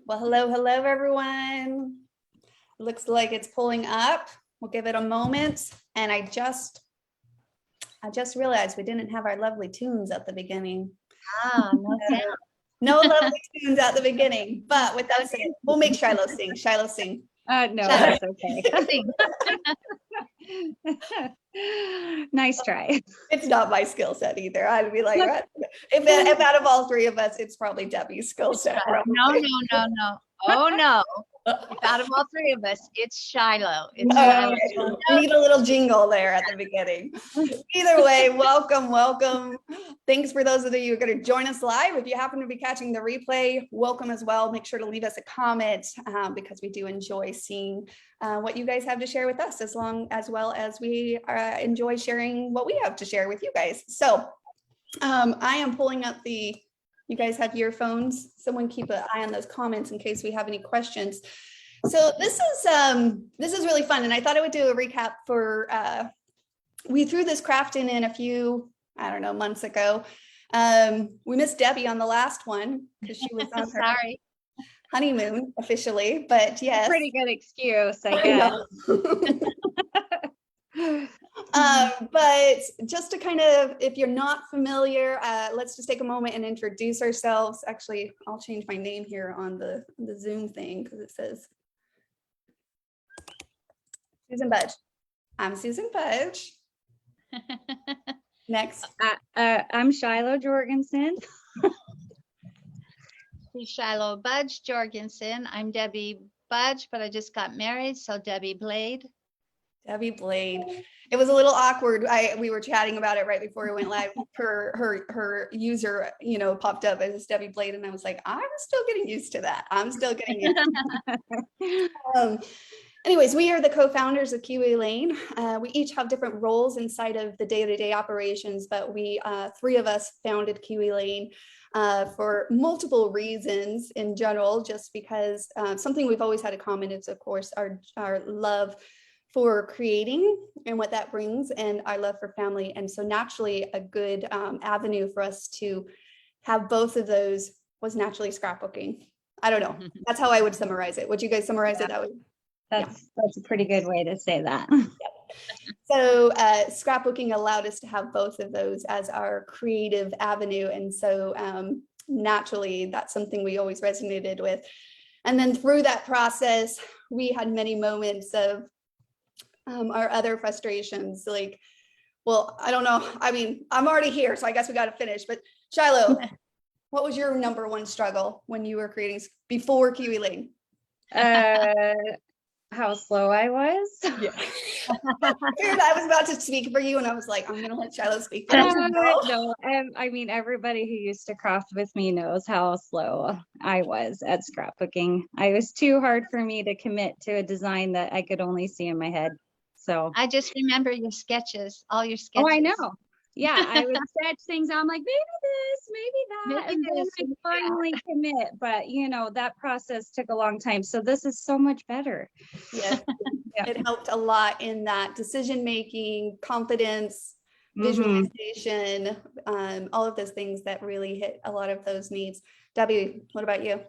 Well, hello, everyone. Looks like it's pulling up. We'll give it a moment. And I just realized we didn't have our lovely tunes at the beginning. No sound. No lovely tunes at the beginning. But with that said, we'll make Shiloh sing. Shiloh, sing. No, that's okay. Nice try. It's not my skill set either. I'd be like, what? If out of all three of us, it's probably Debbie's skill set. No. Oh no. If out of all three of us, it's Shiloh. It's Shiloh. We need a little jingle there at the beginning. Either way, welcome. Thanks for those of you who are going to join us live. If you happen to be catching the replay, welcome as well. Make sure to leave us a comment because we do enjoy seeing what you guys have to share with us, as well as we enjoy sharing what we have to share with you guys. So I am pulling up you guys have your phones. Someone keep an eye on those comments in case we have any questions. So this is really fun, and I thought I would do a recap for. We threw this craft in a few, I don't know, months ago. We missed Debbie on the last one because she was on her honeymoon officially, but yes, pretty good excuse, I guess. But just to kind of, if you're not familiar, let's just take a moment and introduce ourselves. Actually, I'll change my name here on the Zoom thing because it says Susan Budge. I'm Susan Budge. Next. I'm Shiloh Jorgensen. She's Shiloh Budge Jorgensen. I'm Debbie Budge, but I just got married, so Debbie Blade. Debbie Blade. It was a little awkward. We were chatting about it right before we went live. Her user, popped up as Debbie Blade, and I was like, I'm still getting used to that. I'm still getting used to that. Anyways, we are the co-founders of Kiwi Lane. We each have different roles inside of the day-to-day operations, but we three of us founded Kiwi Lane for multiple reasons in general, just because something we've always had in common is, of course, our love for creating and what that brings, and our love for family. And so naturally a good avenue for us to have both of those was naturally scrapbooking. I don't know. That's how I would summarize it. Would you guys summarize it that way? That's a pretty good way to say that. Yep. So scrapbooking allowed us to have both of those as our creative avenue. And so naturally, that's something we always resonated with. And then through that process, we had many moments of our other frustrations, like, well, I don't know. I mean, I'm already here, so I guess we got to finish. But Shiloh, what was your number one struggle when you were creating before Kiwi Lane? How slow I was. Yeah. I was about to speak for you, and I was like, I'm going to let Shiloh speak for you. No, I mean, everybody who used to craft with me knows how slow I was at scrapbooking. It was too hard for me to commit to a design that I could only see in my head. So I just remember your sketches, all your sketches. Oh, I know. Yeah, I would sketch things. I'm like, maybe that, and then I finally commit. But that process took a long time. So this is so much better. Yes, It helped a lot in that decision making, confidence, visualization, all of those things that really hit a lot of those needs. Debbie, what about you?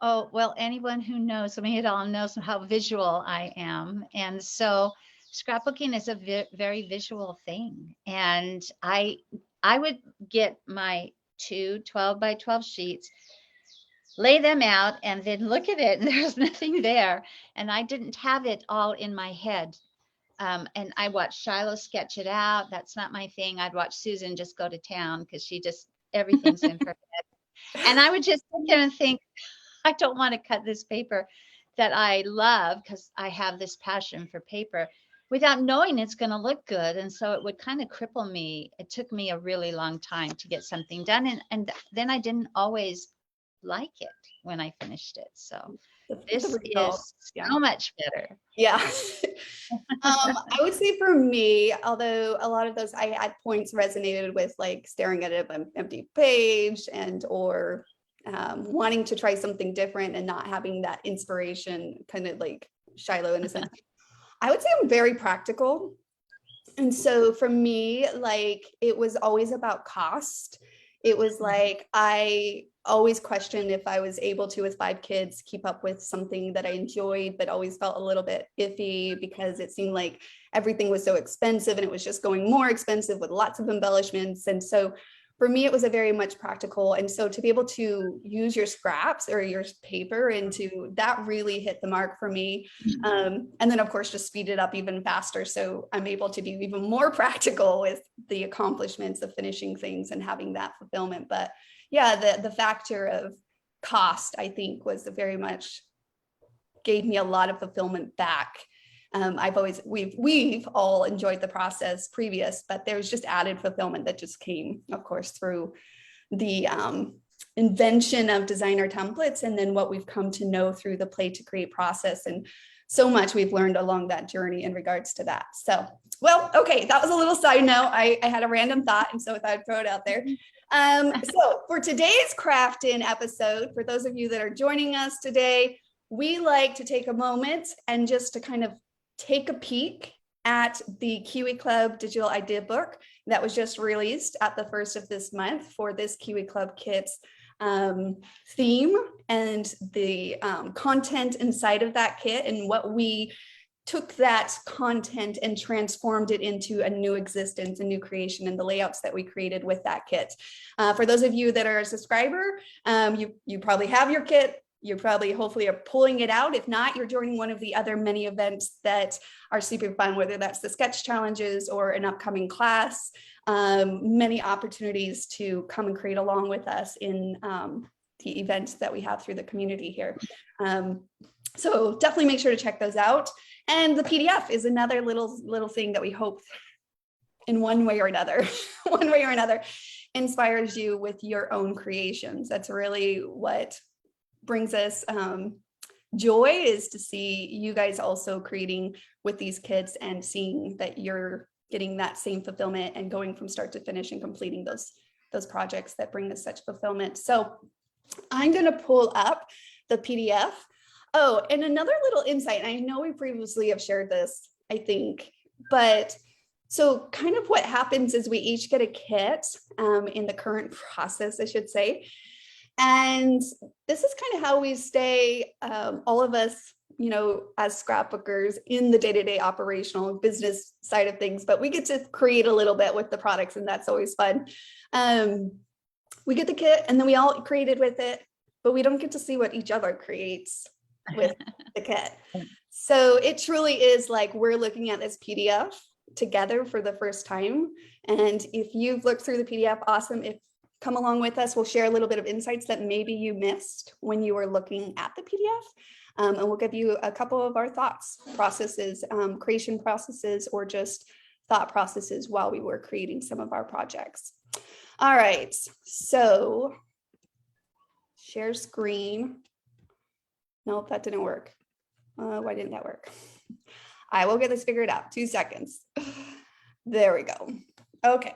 Oh, well, anyone who knows me at all knows how visual I am. And so scrapbooking is a very visual thing. And I would get my 2 12 by 12 sheets, lay them out, and then look at it, and there's nothing there. And I didn't have it all in my head. And I watched Shiloh sketch it out. That's not my thing. I'd watch Susan just go to town because everything's in her head. And I would just sit there and think, I don't want to cut this paper that I love because I have this passion for paper without knowing it's going to look good. And so it would kind of cripple me. It took me a really long time to get something done. And then I didn't always like it when I finished it. So this is so much better. Yeah. I would say for me, although a lot of those I at points resonated with, like staring at an empty page or wanting to try something different and not having that inspiration, kind of like Shiloh in a sense. I would say I'm very practical. And so for me, like, it was always about cost. It was like, I always questioned if I was able to, with 5 kids, keep up with something that I enjoyed, but always felt a little bit iffy because it seemed like everything was so expensive and it was just going more expensive with lots of embellishments. And so for me, it was a very much practical. And so to be able to use your scraps or your paper into that really hit the mark for me. And then of course, just speed it up even faster. So I'm able to be even more practical with the accomplishments of finishing things and having that fulfillment. But yeah, the factor of cost, I think, was very much gave me a lot of fulfillment back. We've all enjoyed the process previous, but there's just added fulfillment that just came, of course, through the invention of designer templates, and then what we've come to know through the play to create process. And so much we've learned along that journey in regards to that. So, well, okay, that was a little side note. I had a random thought, and so I thought I'd throw it out there. So for today's Craft In episode, for those of you that are joining us today, we like to take a moment and just to kind of take a peek at the Kiwi Club digital idea book that was just released at the first of this month for this Kiwi Club Kit's theme and the content inside of that kit, and what we took that content and transformed it into a new existence, a new creation, and the layouts that we created with that kit. For those of you that are a subscriber, you probably have your kit. You're probably hopefully are pulling it out. If not, you're joining one of the other many events that are super fun, whether that's the sketch challenges or an upcoming class, many opportunities to come and create along with us in the events that we have through the community here. So definitely make sure to check those out. And the PDF is another little thing that we hope in one way or another, inspires you with your own creations. That's really what brings us joy, is to see you guys also creating with these kids and seeing that you're getting that same fulfillment and going from start to finish and completing those projects that bring us such fulfillment. So I'm going to pull up the PDF. Oh, and another little insight, and I know we previously have shared this, I think, but so kind of what happens is we each get a kit in the current process, I should say. And this is kind of how we stay, all of us, as scrapbookers in the day-to-day operational business side of things, but we get to create a little bit with the products, and that's always fun. We get the kit and then we all created with it, but we don't get to see what each other creates with the kit. So it truly is like we're looking at this PDF together for the first time. And if you've looked through the PDF, awesome. If come along with us, we'll share a little bit of insights that maybe you missed when you were looking at the PDF. And we'll give you a couple of our thoughts, processes, creation processes, or just thought processes while we were creating some of our projects. All right, so share screen. Nope, that didn't work. Why didn't that work? I will get this figured out. 2 seconds. There we go. Okay.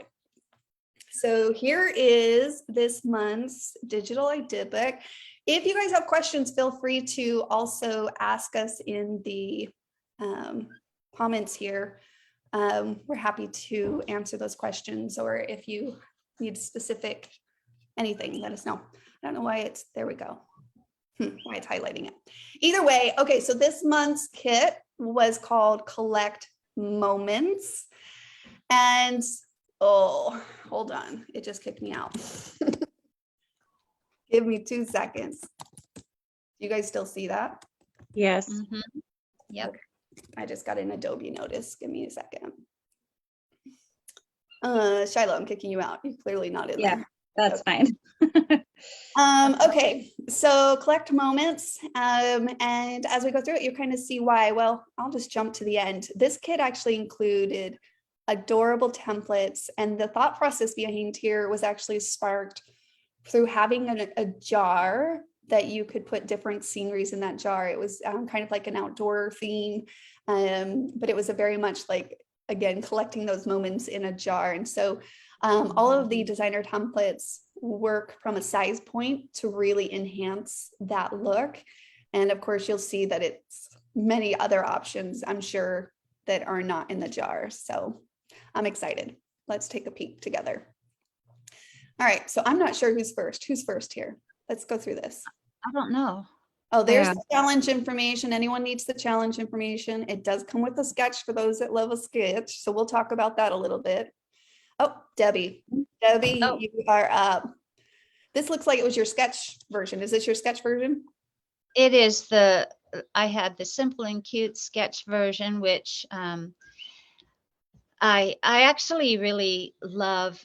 So here is this month's digital idea book. If you guys have questions, feel free to also ask us in the comments here. We're happy to answer those questions, or if you need specific anything, let us know. I don't know why it's, there we go. Why it's highlighting it. Either way, okay, so this month's kit was called Collect Moments. And oh, hold on. It just kicked me out. Give me 2 seconds. You guys still see that? Yes. Mm-hmm. Yep. Okay. I just got an Adobe notice. Give me a second. Shiloh, I'm kicking you out. You're clearly not in there. That's fine. Okay, so collect moments. And as we go through it, you kind of see why. Well, I'll just jump to the end. This kit actually included adorable templates, and the thought process behind here was actually sparked through having a jar that you could put different sceneries in that jar. It was kind of like an outdoor theme, but it was a very much like, again, collecting those moments in a jar. And so all of the designer templates work from a size point to really enhance that look. And of course, you'll see that it's many other options, I'm sure, that are not in the jar. So I'm excited. Let's take a peek together. All right, so I'm not sure who's first. Who's first here? Let's go through this. I don't know. Oh, there's Yeah. the challenge information. Anyone needs the challenge information. It does come with a sketch for those that love a sketch. So we'll talk about that a little bit. Oh, Debbie, Oh. you are up. This looks like it was your sketch version. Is this your sketch version? It is I had the simple and cute sketch version, which I actually really love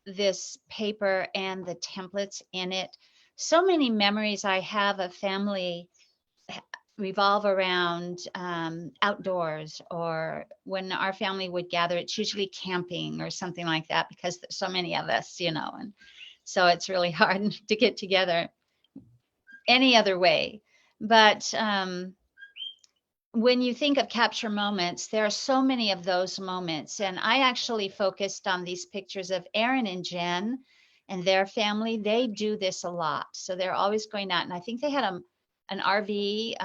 this paper and the templates in it. So many memories I have of family revolve around outdoors, or when our family would gather, it's usually camping or something like that, because there's so many of us, and so it's really hard to get together any other way. But when you think of capture moments, there are so many of those moments. And I actually focused on these pictures of Aaron and Jen and their family. They do this a lot. So they're always going out. And I think they had an RV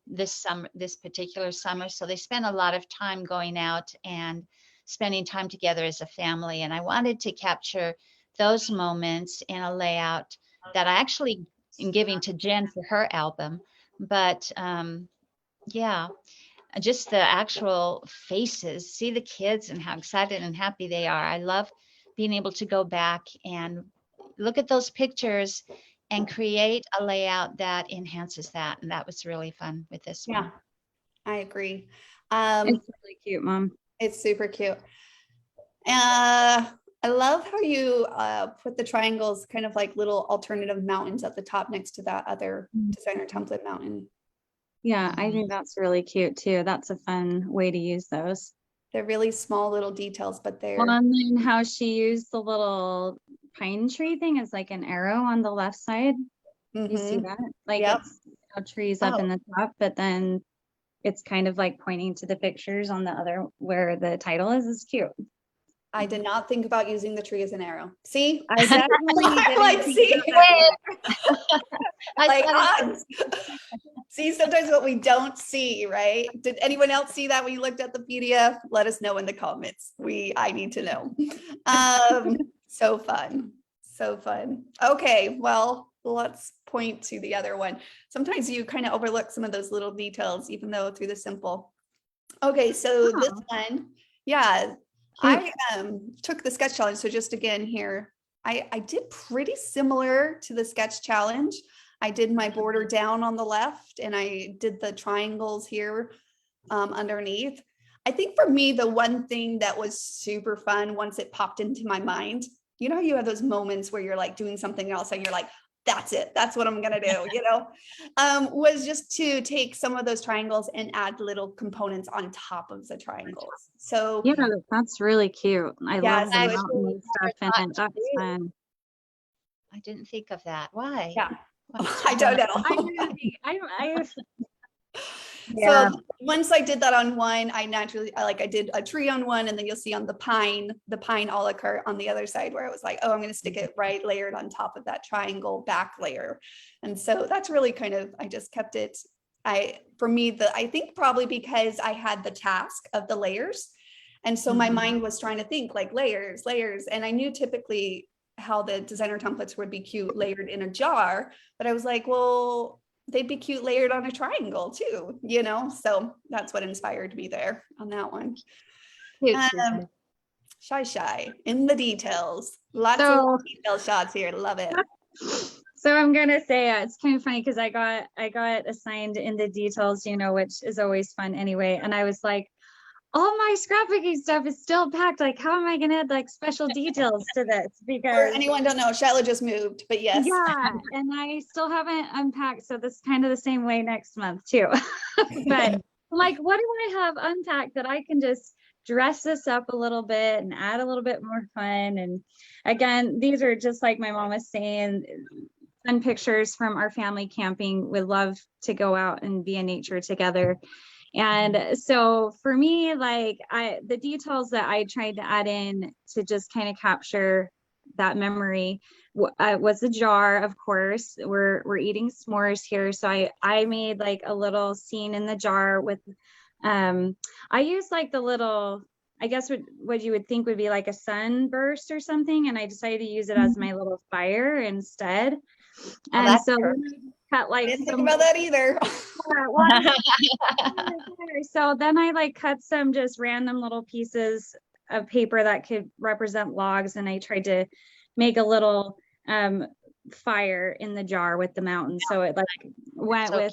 this particular summer. So they spent a lot of time going out and spending time together as a family. And I wanted to capture those moments in a layout that I actually am giving to Jen for her album. But yeah, just the actual faces, see the kids and how excited and happy they are. I love being able to go back and look at those pictures and create a layout that enhances that. And that was really fun with this one. Yeah, I agree. It's really cute, Mom. It's super cute. I love how you put the triangles kind of like little alternative mountains at the top next to that other designer template mountain. Yeah, I think that's really cute too. That's a fun way to use those. They're really small little details, but they're Well, and then how she used the little pine tree thing is like an arrow on the left side. You see that? Like Yep. it's trees up in the top, but then it's kind of like pointing to the pictures on the other where the title is cute. I did not think about using the tree as an arrow. See? I definitely didn't Like, think see? about that. Like, see, sometimes what we don't see, right? Did anyone else see that when you looked at the PDF? Let us know in the comments. I need to know. So fun. So fun. Okay, well, let's point to the other one. Sometimes you kind of overlook some of those little details, even though through the simple. Okay, so this one, yeah, I took the sketch challenge. So just again here, I did pretty similar to the sketch challenge. I did my border down on the left and I did the triangles here underneath. I think for me, the one thing that was super fun once it popped into my mind, you know, you have those moments where you're like doing something else and you're like, that's it. That's what I'm going to do, was just to take some of those triangles and add little components on top of the triangles. So yeah, that's really cute. I love the so mountain stuff in it. That's fun. I didn't think of that. Why? Yeah. I don't know. Yeah. So once I did that on one, I did a tree on one, and then you'll see on the pine a la carte on the other side, where it was like, oh, I'm going to stick it right layered on top of that triangle back layer. And so that's really kind of, I just kept it. I think probably because I had the task of the layers. And so my mind was trying to think like layers. And I knew typically how the designer templates would be cute layered in a jar, but I was like, well, they'd be cute layered on a triangle too, so that's what inspired me there on that one. Shy in the details, lots of detail shots here. Love it. So I'm gonna say it's kind of funny because I got assigned in the details, which is always fun anyway, and I was like, all my scrapbooking stuff is still packed. Like, how am I going to add like special details to this? Because for anyone don't know, Shiloh just moved, but yes. Yeah, and I still haven't unpacked. So this is kind of the same way next month too. But like, what do I have unpacked that I can just dress this up a little bit and add a little bit more fun? And again, these are just like my mom was saying, fun pictures from our family camping. We love to go out and be in nature together. And so for me, like the details that I tried to add in to just kind of capture that memory was a jar, of course. We're eating s'mores here. So I made like a little scene in the jar with, I used like the little, I guess what you would think would be like a sunburst or something. And I decided to use it as my little fire instead. And that's so perfect. cut I like didn't think some, about that either. so then I like cut some just random little pieces of paper that could represent logs, and I tried to make a little fire in the jar with the mountain, so it like went So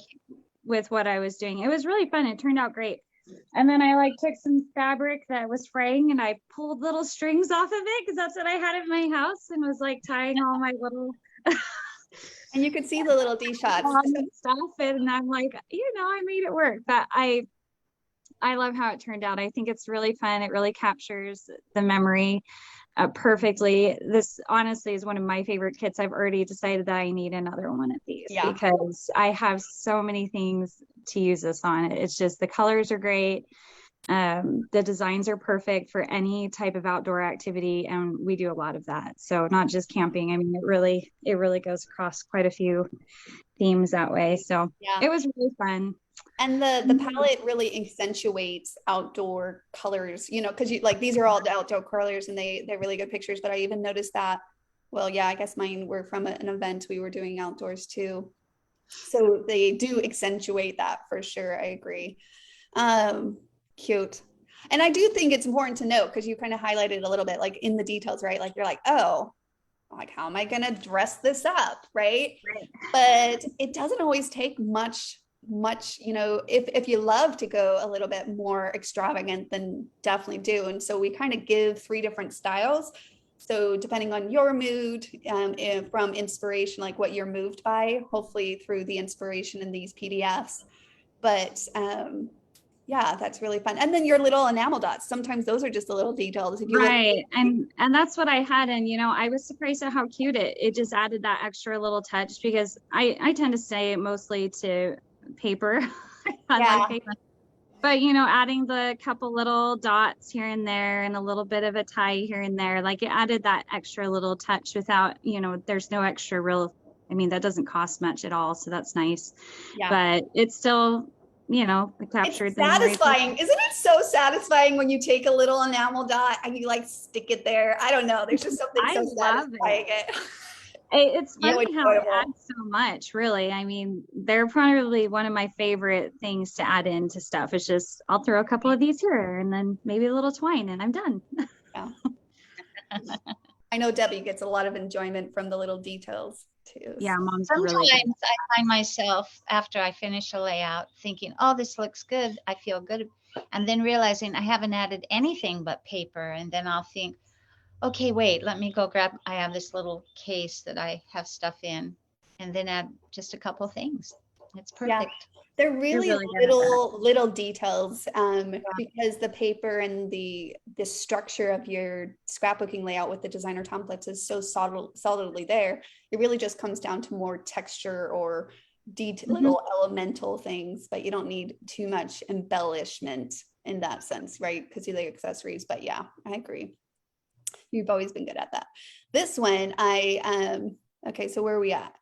with what I was doing. It was really fun. It turned out great. And then I like took some fabric that was fraying and I pulled little strings off of it because that's what I had at my house, and was like tying all my little And you could see the little D shots. stuff. And I'm like, I made it work. But I love how it turned out. I think it's really fun. It really captures the memory perfectly. This honestly is one of my favorite kits. I've already decided that I need another one of these because I have so many things to use this on. It's just the colors are great. The designs are perfect for any type of outdoor activity, and we do a lot of that. So not just camping. I mean, it really goes across quite a few themes that way. So it was really fun. And the palette really accentuates outdoor colors, because you like these are all the outdoor colors and they're really good pictures. But I even noticed that, well, yeah, I guess mine were from an event we were doing outdoors too. So they do accentuate that for sure. I agree. Cute. And I do think it's important to note, because you kind of highlighted a little bit like in the details, right? Like you're like, oh, like how am I gonna dress this up, right? But it doesn't always take much, if you love to go a little bit more extravagant, then definitely do. And so we kind of give 3 different styles. So depending on your mood, from inspiration, like what you're moved by, hopefully through the inspiration in these PDFs. But yeah, that's really fun. And then your little enamel dots, sometimes those are just the little details. If you right. And that's what I had. And, I was surprised at how cute it just added that extra little touch, because I tend to say mostly to paper. I like paper. But, adding the couple little dots here and there and a little bit of a tie here and there, like it added that extra little touch without, there's no extra that doesn't cost much at all. So that's nice. But it's still, captured. It's satisfying. Isn't it so satisfying when you take a little enamel dot and you like stick it there? I don't know. There's just something so satisfying. It's funny how it adds so much, really. I mean, they're probably one of my favorite things to add into stuff. It's just, I'll throw a couple of these here and then maybe a little twine and I'm done. Yeah. I know Debbie gets a lot of enjoyment from the little details too. Yeah, Mom's sometimes really good. I find myself after I finish a layout thinking, oh, this looks good. I feel good. And then realizing I haven't added anything but paper. And then I'll think, okay, wait, let me go grab, I have this little case that I have stuff in, and then add just a couple things. It's perfect. Yeah. They're really little details, because the paper and the structure of your scrapbooking layout with the designer templates is so solidly there. It really just comes down to more texture or little elemental things, but you don't need too much embellishment in that sense, right? Because you like accessories. But yeah, I agree. You've always been good at that. This one, okay, so where are we at?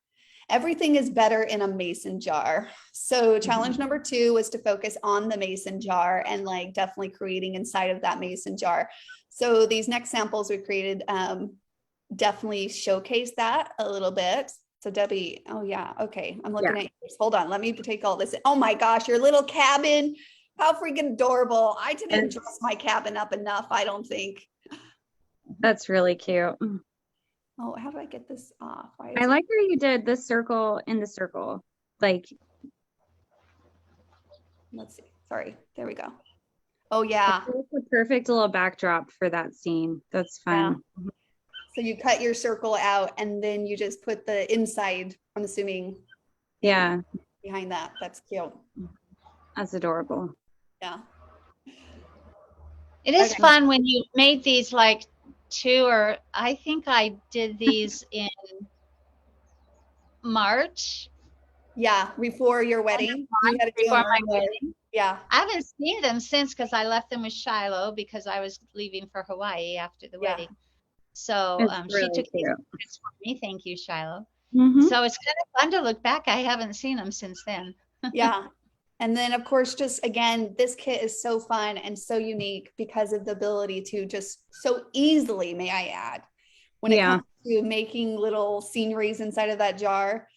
Everything is better in a mason jar. So challenge number 2 was to focus on the mason jar and like definitely creating inside of that mason jar. So these next samples we created definitely showcase that a little bit. So Debbie, oh yeah, okay, I'm looking at yours. Hold on, let me take all this. Oh my gosh, your little cabin, how freaking adorable. I didn't dress my cabin up enough, I don't think. That's really cute. Oh, how do I get this off? I like where you did the circle in the circle. Like, let's see. Sorry, there we go. Oh yeah. It's a perfect little backdrop for that scene. That's fun. Yeah. So you cut your circle out and then you just put the inside, I'm assuming. Yeah. Behind that. That's cute. That's adorable. Yeah. It is fun when you made these like 2, or I think I did these in March. Yeah, before your wedding. Before my wedding. Yeah. I haven't seen them since, because I left them with Shiloh because I was leaving for Hawaii after the wedding. So she took these pictures for me. Thank you, Shiloh. So it's kind of fun to look back. I haven't seen them since then. Yeah. And then of course, just again, this kit is so fun and so unique because of the ability to just so easily, may I add, when it Yeah. comes to making little sceneries inside of that jar.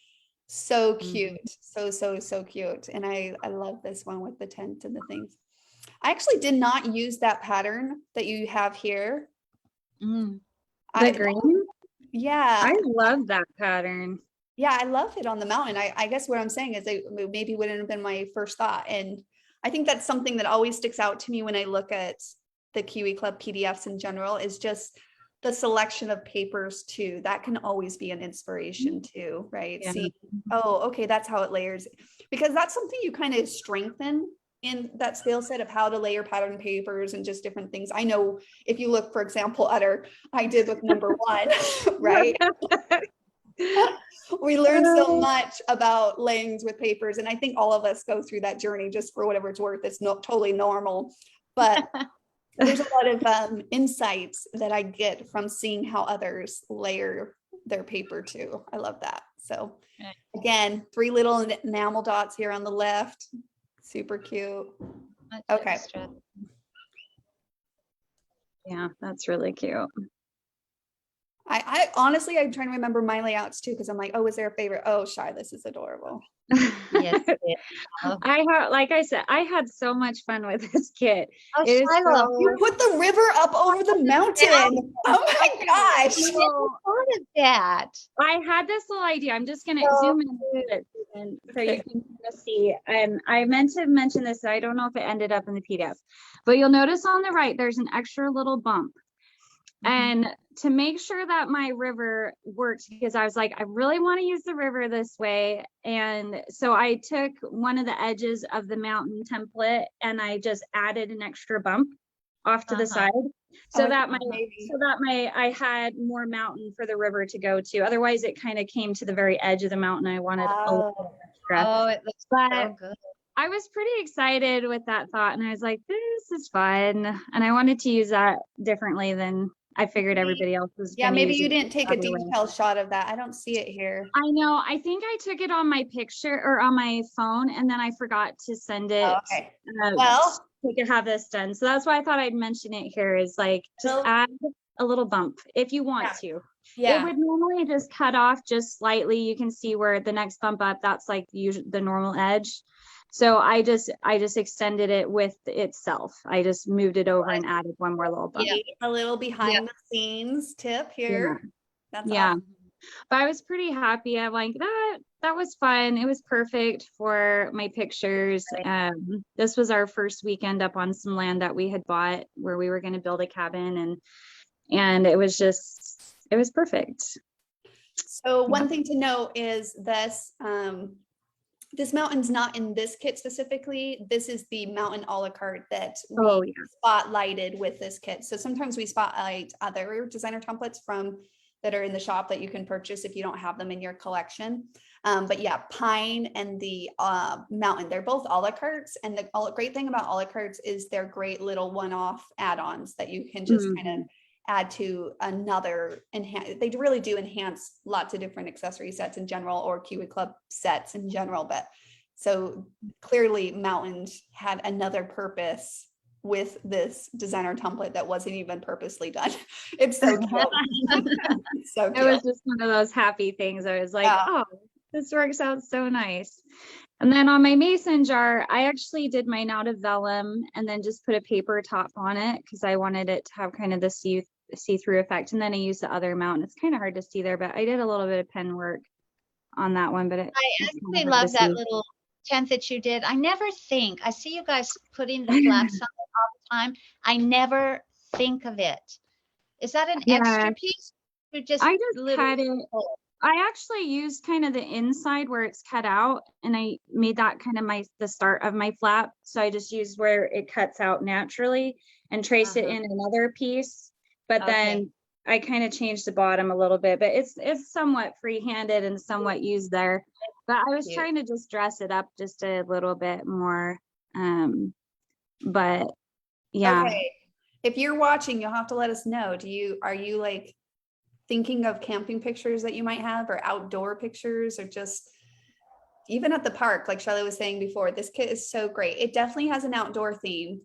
So cute. So cute. And I love this one with the tent and the things. I actually did not use that pattern that you have here. The I green? yeah. I love that pattern. Yeah, I love it on the mountain. I guess what I'm saying is it maybe wouldn't have been my first thought. And I think that's something that always sticks out to me when I look at the Kiwi Club PDFs in general, is just the selection of papers too. That can always be an inspiration too, right? Yeah. See, oh, okay, that's how it layers. Because that's something you kind of strengthen in that skill set of how to layer pattern papers and just different things. I know if you look, for example, at I did with number 1, right? We learn so much about layings with papers, and I think all of us go through that journey just for whatever it's worth. It's totally normal, but there's a lot of insights that I get from seeing how others layer their paper too. I love that. So again, 3 little enamel dots here on the left. Super cute. Okay. Yeah, that's really cute. I honestly, I'm trying to remember my layouts too, because I'm like, oh, is there a favorite? Oh, Shy, this is adorable. Yes. I had, like I said, I had so much fun with this kit. Oh, It is Shiloh, so- You put the river up over the mountain. Oh my gosh. So, thought of that. I had this little idea. I'm just gonna Oh, zoom in a bit and so you can kind of see. And I meant to mention this. I don't know if it ended up in the PDF, but you'll notice on the right there's an extra little bump. And to make sure that my river works, because I was like, I really want to use the river this way. And so I took one of the edges of the mountain template and I just added an extra bump off to the side so that I had more mountain for the river to go to. Otherwise it kind of came to the very edge of the mountain. I wanted a little extra. Oh, it looks so good. I was pretty excited with that thought and I was like, this is fun. And I wanted to use that differently than I figured everybody else was. Yeah, maybe you didn't take a detail shot of that. I don't see it here. I know. I think I took it on my picture or on my phone and then I forgot to send it. Oh, okay. Well, we could have this done. So that's why I thought I'd mention it here, is like just add a little bump if you want to. Yeah. It would normally just cut off just slightly. You can see where the next bump up, that's like the normal edge. So I just extended it with itself. I just moved it over and added one more little bump. Yeah, a little behind the scenes tip here. That's awesome. But I was pretty happy. I'm like, that was fun. It was perfect for my pictures. This was our first weekend up on some land that we had bought where we were going to build a cabin, and it was perfect. So one thing to note is this, this mountain's not in this kit specifically. This is the mountain a la carte that we spotlighted with this kit. So sometimes we spotlight other designer templates that are in the shop that you can purchase if you don't have them in your collection. But yeah, Pine and the Mountain, they're both a la cartes. And the great thing about a la cartes is they're great little one-off add-ons that you can just kind of add to another. They really do enhance lots of different accessory sets in general, or Kiwi Club sets in general. But so clearly Mountain had another purpose with this designer template that wasn't even purposely done. It's so cute. It's so cute. It was just one of those happy things. I was like, oh, this works out so nice. And then on my mason jar, I actually did mine out of vellum and then just put a paper top on it because I wanted it to have kind of the see-through effect. And then I used the other mountain. It's kind of hard to see there, but I did a little bit of pen work on that one. But I actually love that little tent that you did. I never think, I see you guys putting the flaps on it all the time. I never think of it. Is that an extra piece? I just cut it. I actually used kind of the inside where it's cut out, and I made that kind of the start of my flap. So I just used where it cuts out naturally and traced it in another piece. But then I kind of changed the bottom a little bit, but it's somewhat free-handed and somewhat used there. But I was trying to just dress it up just a little bit more. But yeah. Okay. If you're watching, you'll have to let us know. Are you like thinking of camping pictures that you might have, or outdoor pictures, or just even at the park, like Shiloh was saying before? This kit is so great. It definitely has an outdoor theme,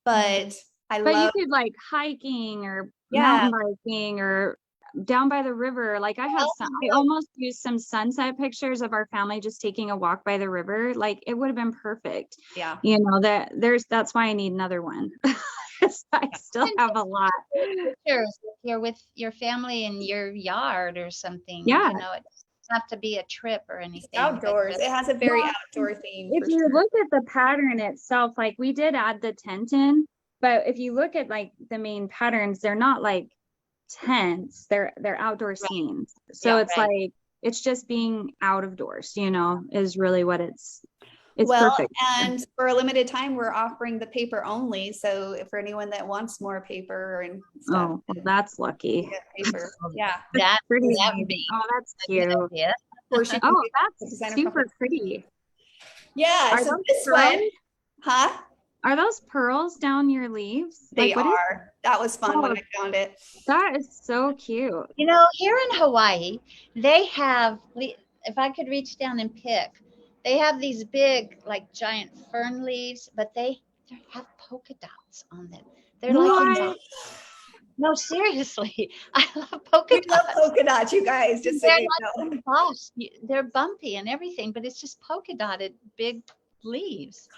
but you could like hiking or mountain biking or down by the river. Like I have some, I almost used some sunset pictures of our family just taking a walk by the river. Like it would have been perfect. Yeah. You know, that's why I need another one. I still have a lot. Pictures if you're with your family in your yard or something. Yeah. You know, it doesn't have to be a trip or anything. but Outdoors. just- It has a very Well, outdoor theme. If for you sure. look at the pattern itself, like we did add the tent in, but if you look at like the main patterns, they're not like tents, they're outdoor scenes. So Yeah, it's like it's just being out of doors, you know, is really what it's well, perfect. and for a limited time, we're offering the paper only. So if for anyone that wants more paper and stuff, Oh, well, that's lucky. you get paper. Yeah. That Pretty that amazing. would be Oh, that's a good cute. idea. Of course, you can Oh, do that's designer super preference. pretty. Yeah. Are So those this pearls? one, huh? Are those pearls down your leaves? They Like, what is are. That was fun when Oh. I found it. that? Is so cute. You know, here in Hawaii, they have, if I could reach down and pick, they have these big, like giant fern leaves, but they have polka dots on them. They're like, What? no, seriously, I love polka We love dots. polka dots, you guys, just so They're you not know. embossed. They're bumpy and everything, but it's just polka dotted big leaves.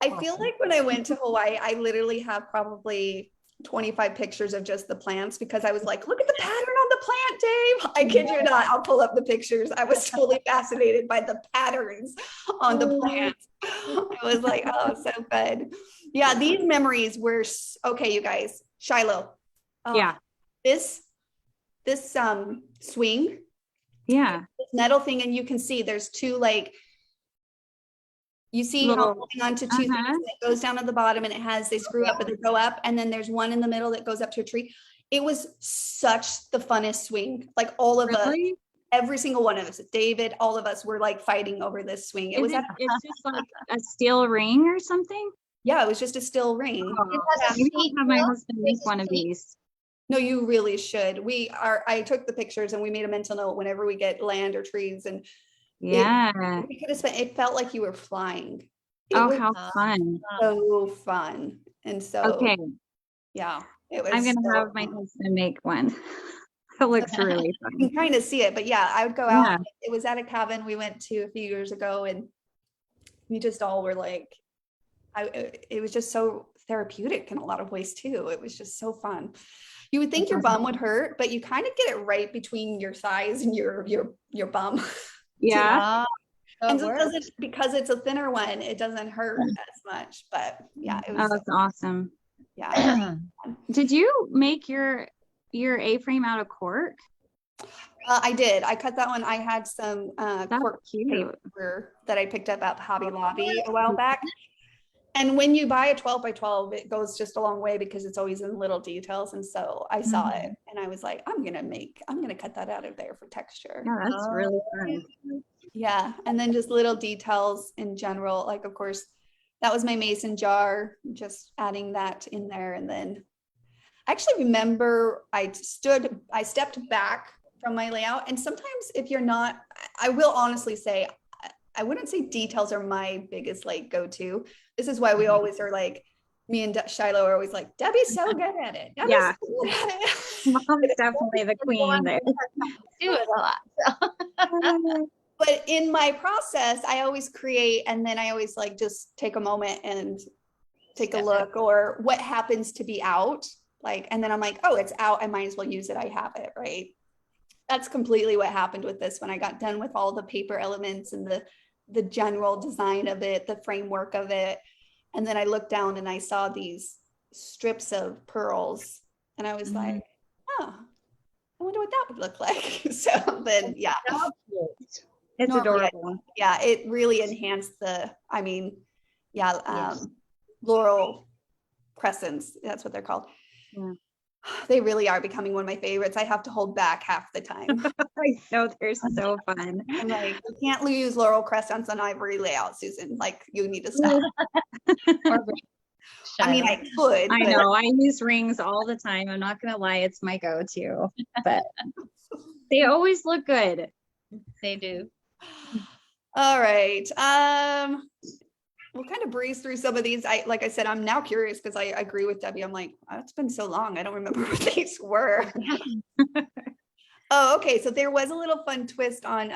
I feel Awesome. like when I went to Hawaii, I literally have probably 25 pictures of just the plants because I was like, look at the pattern on the plant, Dave. I kid you not. I'll pull up the pictures. I was totally fascinated by the patterns on the plants. I was like, oh, so good. Yeah, these memories were okay, you guys. Shiloh. Yeah. This swing, Yeah. this metal thing, and you can see there's two, like, you see how I'm Little- holding on to two things, and it goes down at the bottom and it has, they screw up and they go up, and then there's one in the middle that goes up to a tree. It was such the funnest swing. Like all of us, Really? every single one of us, David, all of us were like fighting over this swing. It was It's just like a steel ring or something? yeah, it was just a steel ring. It has a Maybe I'll seat have my belt. husband make one of these. No, you really should. I took the pictures and we made a mental note whenever we get land or trees, and Yeah. we could have spent, it felt like you were flying. It Oh, was how fun. so fun. And so, Okay. yeah, it was. I'm going to so have my fun. husband make one. It looks really You fun. can kind of see it, but yeah, I would go out. Yeah. It was at a cabin we went to a few years ago, and we just all were like, it was just so therapeutic in a lot of ways too. It was just so fun. You would think your bum would hurt, but you kind of get it right between your thighs and your bum. Yeah. And so it doesn't, because it's a thinner one, it doesn't hurt as much. But yeah, it Oh, was that's awesome. yeah. Did you make your A-frame out of cork? I did. I cut that one. I had some That's cork cute. paper that I picked up at Hobby Lobby a while back. And when you buy a 12 by 12, it goes just a long way because it's always in little details. And so I saw it and I was like, I'm going to cut that out of there for texture. Yeah, that's really fun. Yeah. And then just little details in general. Like, of course, that was my mason jar, just adding that in there. And then I actually remember I stepped back from my layout. And sometimes if you're not, I will honestly say, I wouldn't say details are my biggest like go-to. This is why we always are like, me and Shiloh are always like, Debbie's so good at it. Debbie's Yeah. so good at it. Mom's definitely the queen there. Do it a lot. But in my process, I always create, and then I always like just take a moment and take a look, or what happens to be out, like, and then I'm like, oh, it's out, I might as well use it, I have it, right? That's completely what happened with this. When I got done with all the paper elements and the general design of it, the framework of it, and then I looked down and I saw these strips of pearls, and I was like, oh, I wonder what that would look like. So then, yeah. It's Normally, adorable. yeah, it really enhanced laurel crescents, that's what they're called. Yeah. They really are becoming one of my favorites. I have to hold back half the time. I know, they're so fun. I'm like, you can't use laurel crescents on ivory layout, Susan. Like, you need to stop. I mean, I could. I but- know, I use rings all the time. I'm not gonna lie, it's my go-to, but they always look good. They do. All right. We'll kind of breeze through some of these. Like I said, I'm now curious because I agree with Debbie. I'm like, oh, it's been so long. I don't remember what these were. Oh, okay. So there was a little fun twist on,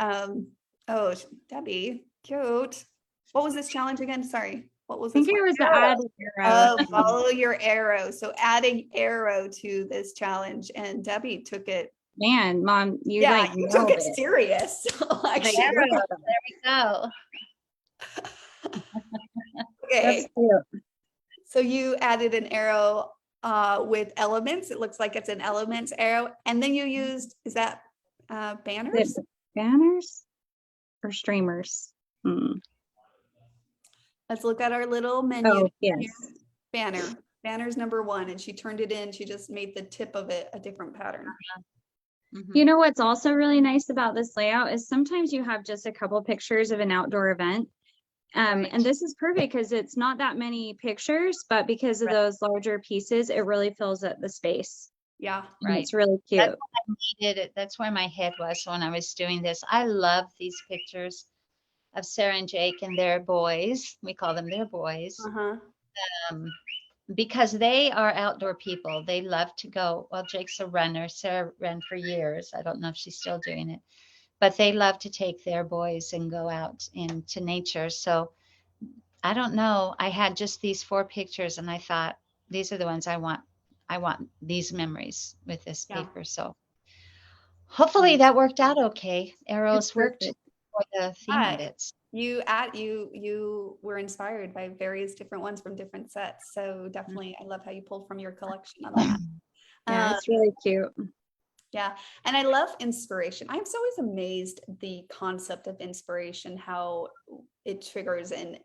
oh, Debbie, cute. What was this challenge again? Sorry. What was I think this it one? was the add arrow. Oh, follow your arrow. So adding arrow to this challenge, and Debbie took it. Man, Mom, you Yeah, like you took nailed it it. serious. Like, The she arrow. was- There we go. That's okay. cute. So you added an arrow with elements. It looks like it's an elements arrow. And then you used, is that Is banners? it banners or streamers? Let's look at our little menu. Oh, yes. Banner. Banner's number 1. And she turned it in. She just made the tip of it a different pattern. You know what's also really nice about this layout is sometimes you have just a couple pictures of an outdoor event. Right. And this is perfect because it's not that many pictures, but because of those larger pieces, it really fills up the space. Yeah. And Right. it's really cute. That's what I needed. That's where my head was when I was doing this. I love these pictures of Sarah and Jake and their boys. We call them their boys. Uh-huh. Because they are outdoor people. They love to go. Well, Jake's a runner. Sarah ran for years. I don't know if she's still doing it, but they love to take their boys and go out into nature. So I don't know. I had just these 4 pictures and I thought, these are the ones I want. I want these memories with this Yeah. paper. So hopefully that worked out okay. Arrows worked perfect. for the theme Hi. of it. You were inspired by various different ones from different sets. So definitely, I love how you pulled from your collection on that. Yeah, it's really cute. Yeah. And I love inspiration. I'm so always amazed the concept of inspiration, how it triggers and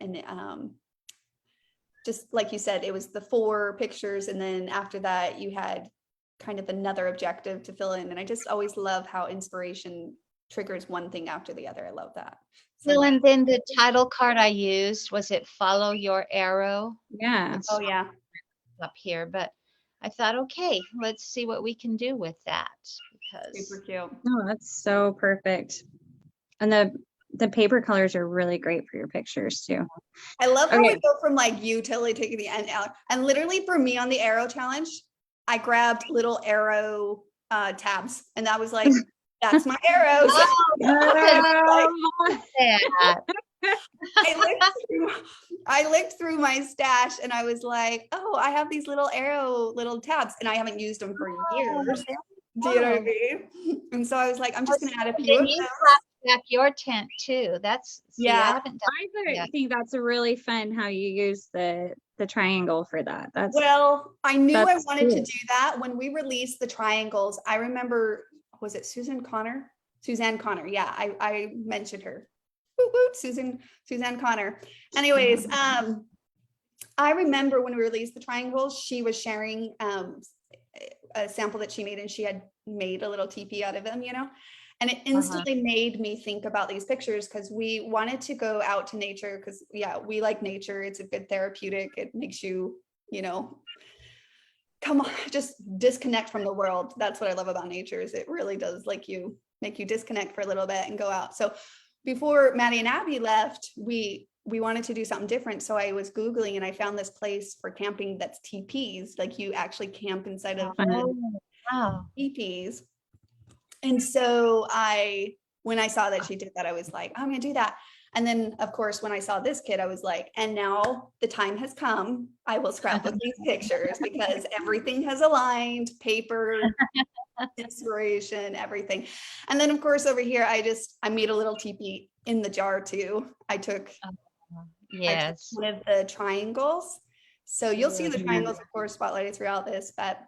just like you said, it was the 4 pictures. And then after that, you had kind of another objective to fill in. And I just always love how inspiration triggers one thing after the other. I love that. So, Well, and then the title card I used, was it follow your arrow? Yeah. It's oh yeah. up here, but I thought, okay, let's see what we can do with that because Super cute. Oh, that's so perfect. And the paper colors are really great for your pictures too. I love how we Okay. go from like you totally taking the end out. And literally for me on the arrow challenge, I grabbed little arrow tabs and that was like, that's my arrows. that. I looked through my stash and I was like, oh, I have these little tabs and I haven't used them for years. Do you know what I mean? And so I was like, I'm just going to add a few Then of you them. clapped back your tent too. That's see, I Yeah. haven't done I Yeah. think that's a really fun how you use the triangle for that. That's Well, I knew I That's wanted to cool. do that when we released the triangles. I remember, was it Suzanne Connor? Yeah, I mentioned her. Woot woot, Suzanne Connor. Anyways, I remember when we released the triangles, she was sharing a sample that she made, and she had made a little teepee out of them, you know. And it instantly made me think about these pictures because we wanted to go out to nature because, yeah, we like nature. It's a good therapeutic. It makes you, you know, come on, just disconnect from the world. That's what I love about nature is it really does make you disconnect for a little bit and go out. So before Maddie and Abby left, we wanted to do something different. So I was Googling and I found this place for camping that's teepees. Like you actually camp inside of Wow. teepees. And so when I saw that she did that, I was like, I'm going to do that. And then of course, when I saw this kit, I was like, and now the time has come. I will scrapbook these pictures because everything has aligned, paper, inspiration, everything. And then of course, over here, I made a little teepee in the jar too. I took one of the triangles. So you'll see the triangles, of course, spotlighted throughout this, but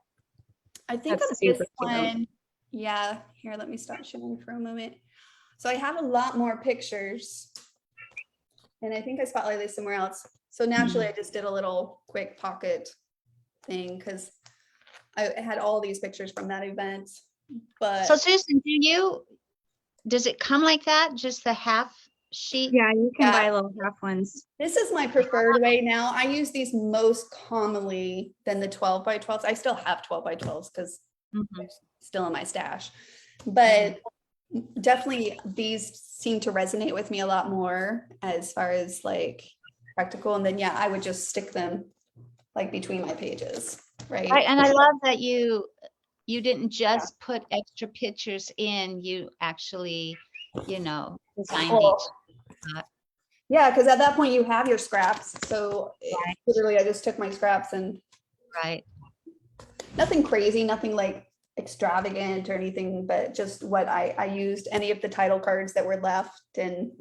I think That's of this super cute. one. Yeah, here, let me stop sharing for a moment. So I have a lot more pictures and I think I spotlighted this somewhere else. So naturally, I just did a little quick pocket thing because I had all these pictures from that event. But So Susan, does it come like that? Just the half sheet? Yeah, you can buy little half ones. this is my preferred way now. I use these most commonly than the 12 by 12s. I still have 12 by 12s because they're still in my stash. But definitely these seem to resonate with me a lot more as far as like practical. And then, yeah, I would just stick them like between my pages. Right. And I love that you You didn't just put extra pictures in, you actually, designed Well, each. yeah, because at that point you have your scraps. So Right. literally I just took my scraps and Right. nothing crazy, nothing like extravagant or anything, but just what I used, any of the title cards that were left and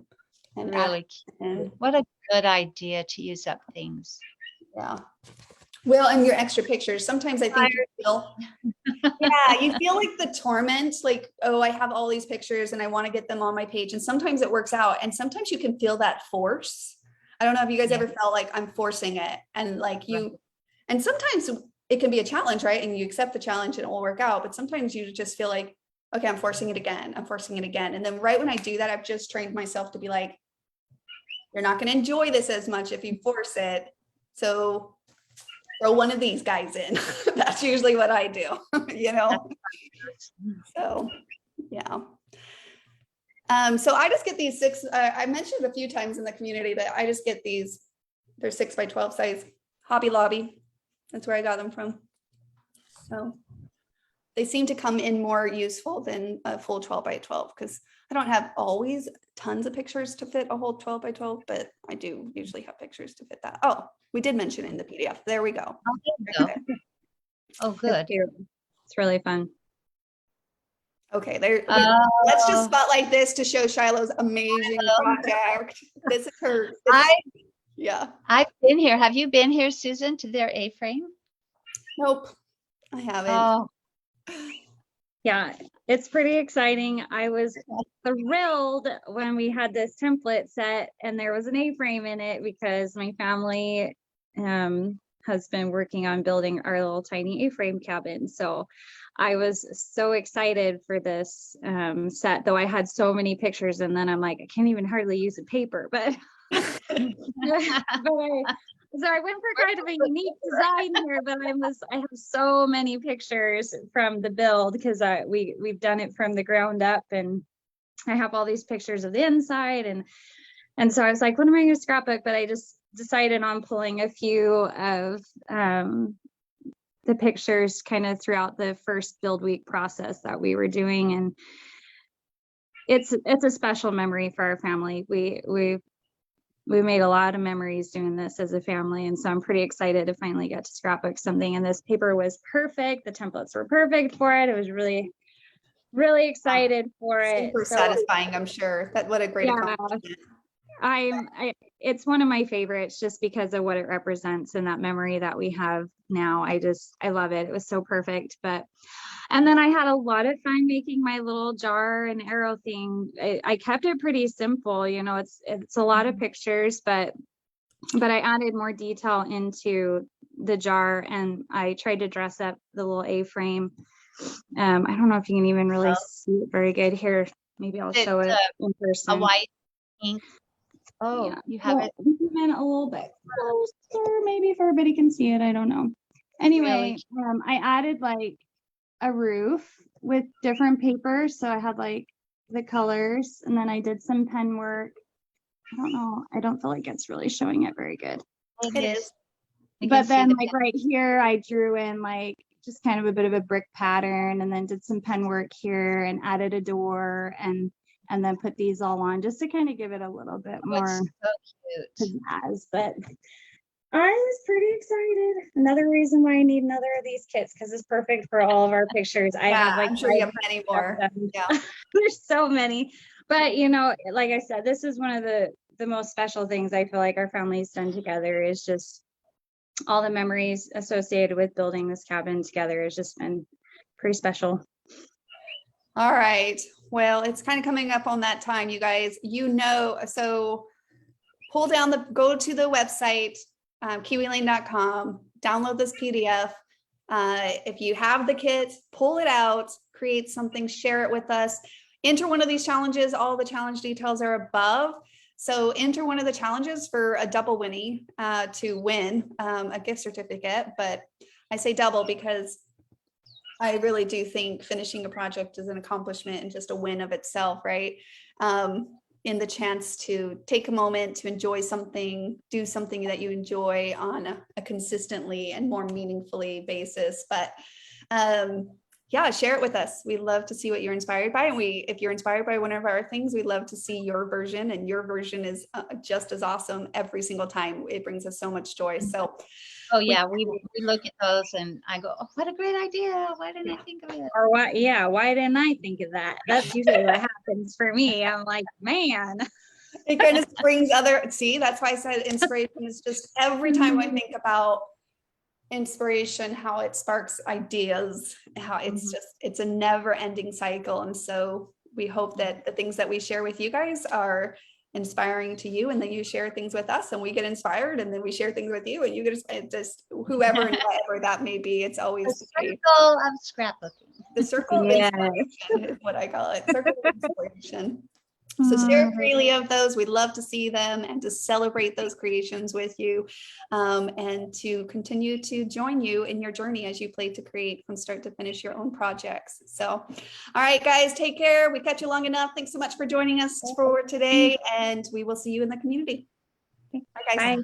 Really and cute. What a good idea to use up things. yeah. Well, and your extra pictures. Sometimes I think you feel, yeah, you feel like the torment, like, oh, I have all these pictures and I want to get them on my page. And sometimes it works out. And sometimes you can feel that force. I don't know if you guys Yeah. ever felt like I'm forcing it and like you, Right. and sometimes it can be a challenge, right? And you accept the challenge and it will work out. But sometimes you just feel like, okay, I'm forcing it again. I'm forcing it again. And then right when I do that, I've just trained myself to be like, you're not going to enjoy this as much if you force it. So throw one of these guys in. That's usually what I do, So, yeah. So I just get these 6, I mentioned a few times in the community that I just get these, they're 6x12 size, Hobby Lobby. That's where I got them from. So they seem to come in more useful than a full 12x12 because I don't have always tons of pictures to fit a whole 12x12, but I do usually have pictures to fit that. Oh, we did mention in the PDF. There we go. Oh, there you go. Oh, good. It's really fun. Okay, let's just spotlight this to show Shiloh's amazing project. This is her. Yeah. I've been here. Have you been here, Susan, to their A-frame? Nope, I haven't. Oh, Yeah, it's pretty exciting. I was thrilled when we had this template set and there was an A-frame in it because my family has been working on building our little tiny A-frame cabin. So I was so excited for this set, though I had so many pictures and then I'm like, I can't even hardly use a paper, but so I went for kind of a unique design here, but I have so many pictures from the build because we've done it from the ground up, and I have all these pictures of the inside, and so I was like, what am I going to scrapbook? But I just decided on pulling a few of the pictures kind of throughout the first build week process that we were doing, and it's a special memory for our family. We made a lot of memories doing this as a family. And so I'm pretty excited to finally get to scrapbook something. And this paper was perfect. The templates were perfect for it. I was really, really excited for it. Super satisfying, I'm sure. What a great accomplishment. It's one of my favorites just because of what it represents and that memory that we have now. I love it. It was so perfect. And then I had a lot of fun making my little jar and arrow thing. I kept it pretty simple, it's a lot of pictures, but I added more detail into the jar and I tried to dress up the little A-frame. I don't know if you can even really see it very good here. Maybe I'll show it in person. A white ink. Oh, yeah. You have it. In a little bit closer, maybe if everybody can see it. I don't know. Anyway, I added like a roof with different papers. So I had like the colors and then I did some pen work. I don't know. I don't feel like it's really showing it very good. It is. But then like right here, I drew in like just kind of a bit of a brick pattern and then did some pen work here and added a door and then put these all on just to kind of give it a little bit more so cute. pizzazz. But I was pretty excited. Another reason why I need another of these kits because it's perfect for all of our pictures. I have like I'm sure you have many more. Yeah. There's so many. But like I said, this is one of the most special things I feel like our family's done together is just all the memories associated with building this cabin together has just been pretty special. All right. Well, it's kind of coming up on that time, you guys, so go to the website, kiwilane.com, download this PDF. If you have the kit, pull it out, create something, share it with us, enter one of these challenges. All the challenge details are above. So enter one of the challenges for a double winnie to win a gift certificate. But I say double because I really do think finishing a project is an accomplishment and just a win of itself, right? In the chance to take a moment to enjoy something, do something that you enjoy on a consistently and more meaningfully basis. But yeah, share it with us. We love to see what you're inspired by. And if you're inspired by one of our things, we'd love to see your version, and your version is just as awesome every single time. It brings us so much joy. So Oh yeah, we look at those and I go, oh, what a great idea. Why didn't I think of it? Or why, yeah, why didn't I think of that? That's usually what happens for me. I'm like, man. it kind of brings see, that's why I said inspiration is just every time I think about inspiration, how it sparks ideas, how it's a never ending cycle. And so we hope that the things that we share with you guys are inspiring to you, and then you share things with us and we get inspired, and then we share things with you and you get just whoever and whatever that may be. It's always the circle of scrapbooking. the circle of inspiration is what I call it. Circle of inspiration. So share freely of those. We'd love to see them and to celebrate those creations with you, and to continue to join you in your journey as you play to create from start to finish your own projects. So, all right, guys, take care. We kept you long enough. Thanks so much for joining us for today, and we will see you in the community. Bye, guys. Bye.